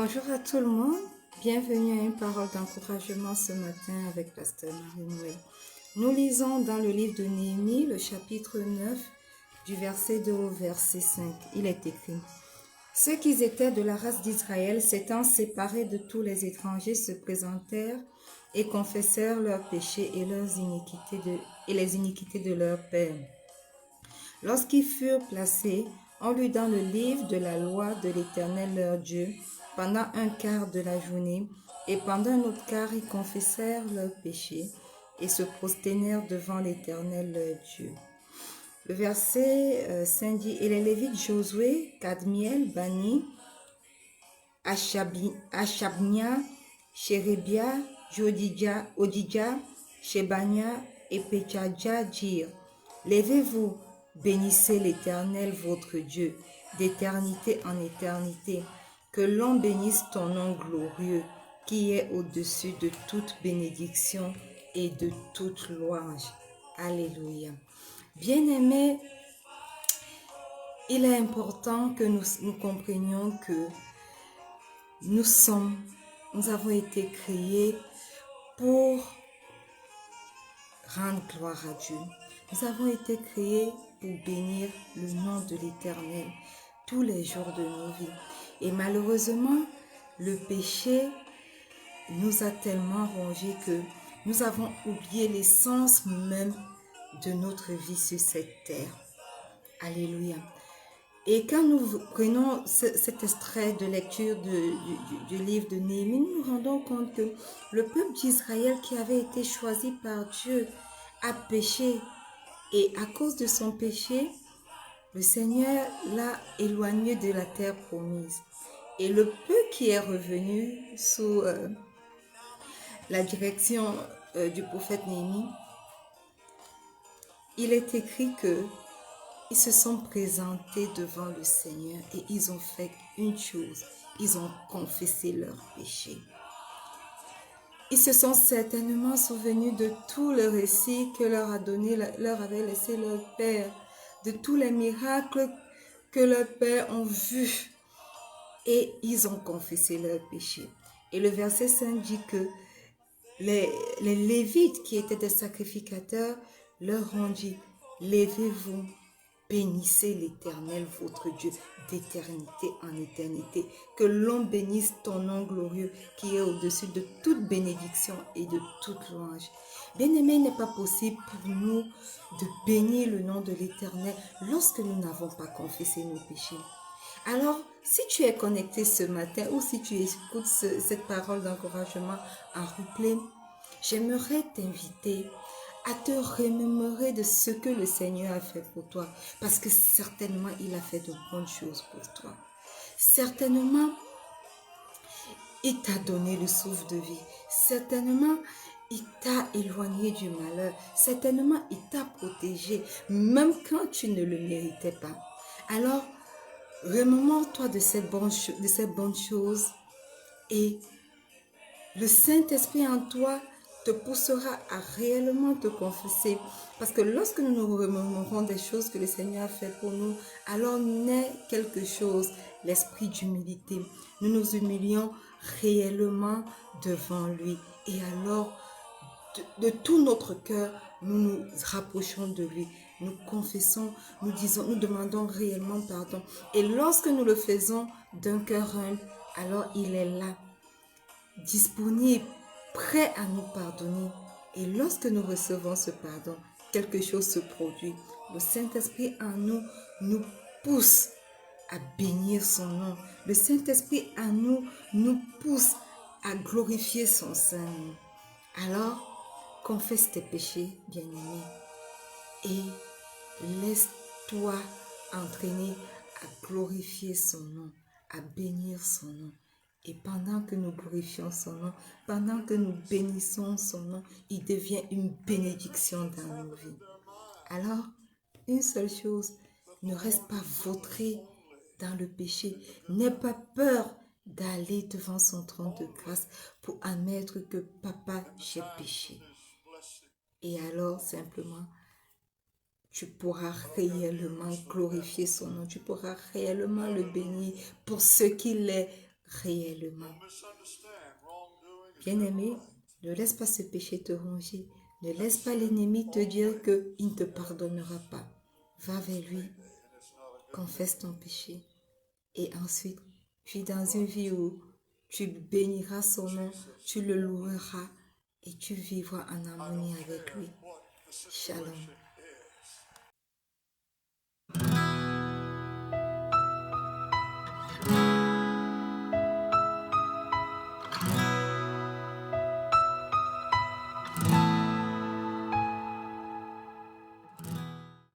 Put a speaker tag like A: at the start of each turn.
A: Bonjour à tout le monde, bienvenue à une parole d'encouragement ce matin avec Pasteur Marie-Noël. Nous lisons dans le livre de Néhémie, le chapitre 9, du verset 2 au verset 5. Il est écrit: Ceux qui étaient de la race d'Israël, s'étant séparés de tous les étrangers, se présentèrent et confessèrent leurs péchés et les iniquités de leurs pères. Lorsqu'ils furent placés, on lut dans le livre de la loi de l'Éternel leur Dieu pendant un quart de la journée, et pendant un autre quart ils confessèrent leurs péchés et se prosternèrent devant l'Éternel leur Dieu. Le verset 5 dit: Et les Lévites Josué, Kadmiel, Bani, Achabnia, Chérébia, Odidja, Shebania et Petchadja dirent: Levez-vous, bénissez l'Éternel votre Dieu, d'éternité en éternité. Que l'on bénisse ton nom glorieux, qui est au-dessus de toute bénédiction et de toute louange. Alléluia. Bien-aimés, il est important que nous comprenions que nous avons été créés pour rendre gloire à Dieu. Nous avons été créés pour bénir le nom de l'Éternel tous les jours de nos vies. Et malheureusement, le péché nous a tellement rongés que nous avons oublié l'essence même de notre vie sur cette terre. Alléluia. Et quand nous prenons cet extrait de lecture du livre de Néhémie, nous nous rendons compte que le peuple d'Israël qui avait été choisi par Dieu a péché. Et à cause de son péché, le Seigneur l'a éloigné de la terre promise. Et le peu qui est revenu sous la direction du prophète Néhémie, il est écrit que ils se sont présentés devant le Seigneur et ils ont fait une chose, ils ont confessé leurs péchés. Ils se sont certainement souvenus de tout le récit que leur avait laissé leur père, de tous les miracles que leurs pères ont vus, et ils ont confessé leurs péchés. Et le verset 5 dit que les Lévites qui étaient des sacrificateurs leur ont dit: Levez-vous, bénissez l'Éternel votre Dieu d'éternité en éternité. Que l'on bénisse ton nom glorieux qui est au-dessus de toute bénédiction et de toute louange. Bien-aimé, il n'est pas possible pour nous de bénir le nom de l'Éternel lorsque nous n'avons pas confessé nos péchés. Alors, si tu es connecté ce matin ou si tu écoutes cette parole d'encouragement en replay, j'aimerais t'inviter à te remémorer de ce que le Seigneur a fait pour toi. Parce que certainement, il a fait de bonnes choses pour toi. Certainement, il t'a donné le souffle de vie. Certainement, il t'a éloigné du malheur. Certainement, il t'a protégé, même quand tu ne le méritais pas. Alors, remémore-toi de ces bonnes choses et le Saint-Esprit en toi te poussera à réellement te confesser. Parce que lorsque nous nous remémorons des choses que le Seigneur a fait pour nous, alors naît quelque chose, l'esprit d'humilité. Nous nous humilions réellement devant lui. Et alors, de tout notre cœur, nous nous rapprochons de lui. Nous confessons, nous demandons réellement pardon. Et lorsque nous le faisons d'un cœur humble, alors il est là, disponible, prêt à nous pardonner. Et lorsque nous recevons ce pardon, quelque chose se produit. Le Saint-Esprit en nous pousse à bénir son nom. Le Saint-Esprit en nous pousse à glorifier son Saint-Nom. Alors, confesse tes péchés, bien-aimé, et laisse-toi entraîner à glorifier son nom, à bénir son nom. Et pendant que nous glorifions son nom, pendant que nous bénissons son nom, il devient une bénédiction dans nos vies. Alors, une seule chose, ne reste pas vautré dans le péché. N'aie pas peur d'aller devant son trône de grâce pour admettre que papa, j'ai péché. Et alors, simplement, tu pourras réellement glorifier son nom. Tu pourras réellement le bénir pour ce qu'il est réellement. Bien-aimé, ne laisse pas ce péché te ronger. Ne laisse pas l'ennemi te dire qu'il ne te pardonnera pas. Va vers lui, confesse ton péché et ensuite, vis dans une vie où tu béniras son nom, tu le loueras et tu vivras en harmonie avec lui. Shalom.